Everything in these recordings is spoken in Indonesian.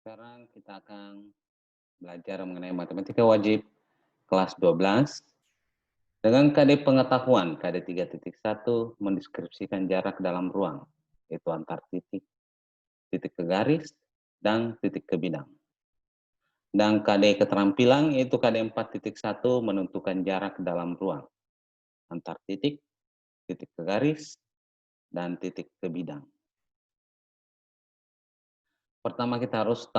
Sekarang kita akan belajar mengenai matematika wajib kelas 12 dengan KD pengetahuan KD 3.1 mendeskripsikan jarak dalam ruang, yaitu antar titik, titik ke garis, dan titik ke bidang. Dan KD keterampilan yaitu KD 4.1 menentukan jarak dalam ruang, antar titik, titik ke garis, dan titik ke bidang. Pertama kita harus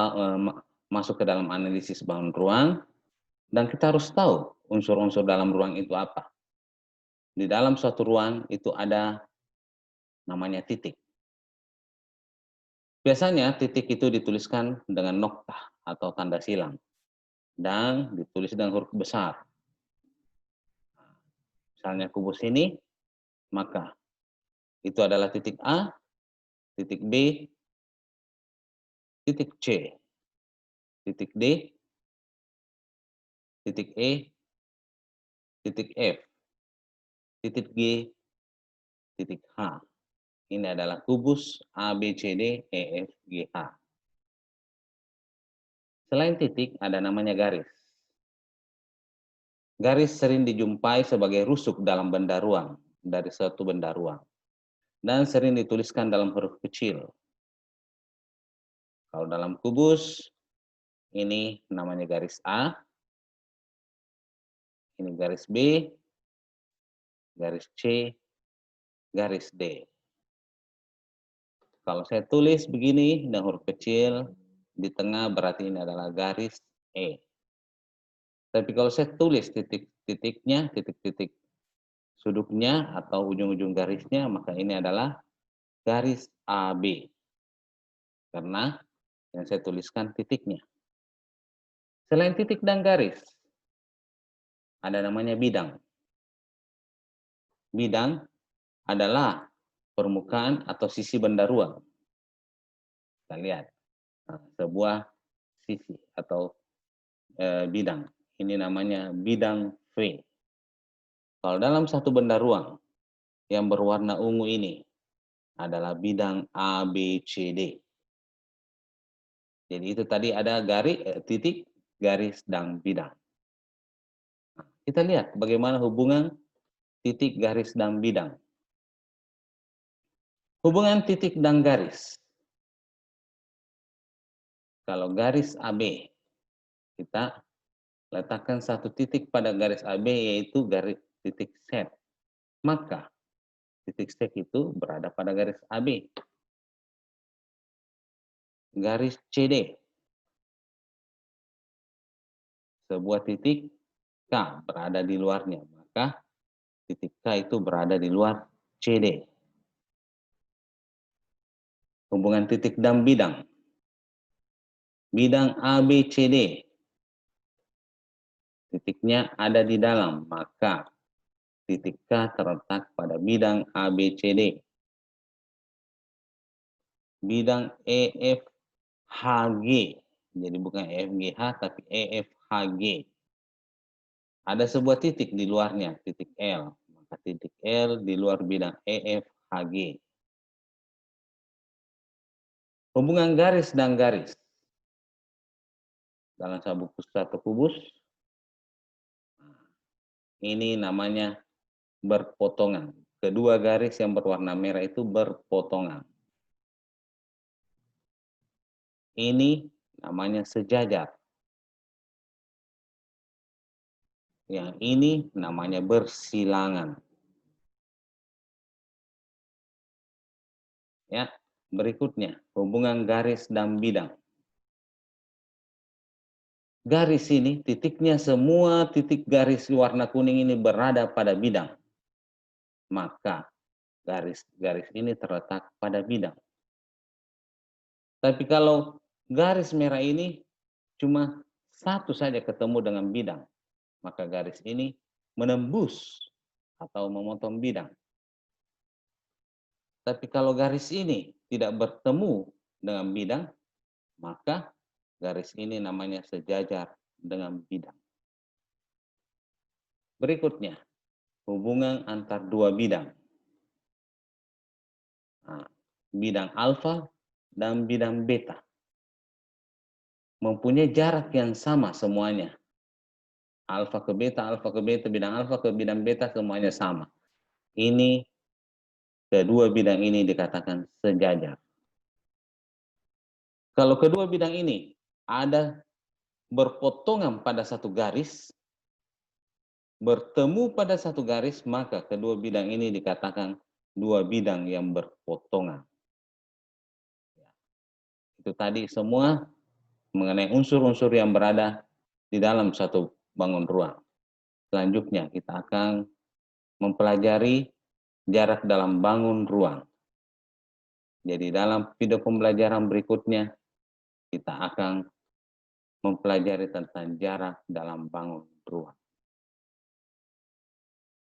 masuk ke dalam analisis bangun ruang, dan kita harus tahu unsur-unsur dalam ruang itu apa. Di dalam suatu ruang itu ada namanya titik. Biasanya titik itu dituliskan dengan noktah atau tanda silang dan ditulis dengan huruf besar. Misalnya kubus ini, maka itu adalah titik A, titik B, titik C, titik D, titik E, titik F, titik G, titik H. Ini adalah kubus A, B, C, D, E, F, G, H. Selain titik, ada namanya garis. Garis sering dijumpai sebagai rusuk dalam benda ruang, dari suatu benda ruang, dan sering dituliskan dalam huruf kecil. Kalau dalam kubus, ini namanya garis A, ini garis B, garis C, garis D. Kalau saya tulis begini dengan huruf kecil, di tengah berarti ini adalah garis E. Tapi kalau saya tulis titik-titiknya, titik-titik sudutnya atau ujung-ujung garisnya, maka ini adalah garis AB. Karena yang saya tuliskan titiknya. Selain titik dan garis, ada namanya bidang. Bidang adalah permukaan atau sisi benda ruang. Kita lihat, sebuah sisi atau bidang. Ini namanya bidang V. Kalau dalam satu benda ruang yang berwarna ungu ini adalah bidang A, B, C, D. Jadi itu tadi ada garis, titik, garis, dan bidang. Nah, kita lihat bagaimana hubungan titik, garis, dan bidang. Hubungan titik dan garis. Kalau garis AB, kita letakkan satu titik pada garis AB yaitu garis titik set. Maka titik set itu berada pada garis AB. Garis CD, sebuah titik K berada di luarnya. Maka titik K itu berada di luar CD. Hubungan titik dan bidang. Bidang ABCD. Titiknya ada di dalam, maka titik K terletak pada bidang ABCD. Bidang EFHG. Jadi bukan EFGH tapi EFHG. Ada sebuah titik di luarnya, titik L. Maka titik L di luar bidang EFHG. Hubungan garis dan garis. Dalam satu kubus, ini namanya berpotongan. Kedua garis yang berwarna merah itu berpotongan. Ini namanya sejajar. Yang ini namanya bersilangan. Ya, berikutnya hubungan garis dan bidang. Garis ini titiknya semua titik garis warna kuning ini berada pada bidang. Maka garis-garis ini terletak pada bidang. Tapi kalau garis merah ini cuma satu saja ketemu dengan bidang, maka garis ini menembus atau memotong bidang. Tapi kalau garis ini tidak bertemu dengan bidang, maka garis ini namanya sejajar dengan bidang. Berikutnya, hubungan antar dua bidang. Nah, bidang alfa dan bidang beta. mempunyai jarak yang sama semuanya. Alfa ke beta, bidang alfa ke bidang beta semuanya sama. Ini kedua bidang ini dikatakan sejajar. Kalau kedua bidang ini ada berpotongan pada satu garis, bertemu pada satu garis, maka kedua bidang ini dikatakan dua bidang yang berpotongan. Itu tadi semua mengenai unsur-unsur yang berada di dalam satu bangun ruang. Selanjutnya kita akan mempelajari jarak dalam bangun ruang. Jadi dalam video pembelajaran berikutnya kita akan mempelajari tentang jarak dalam bangun ruang.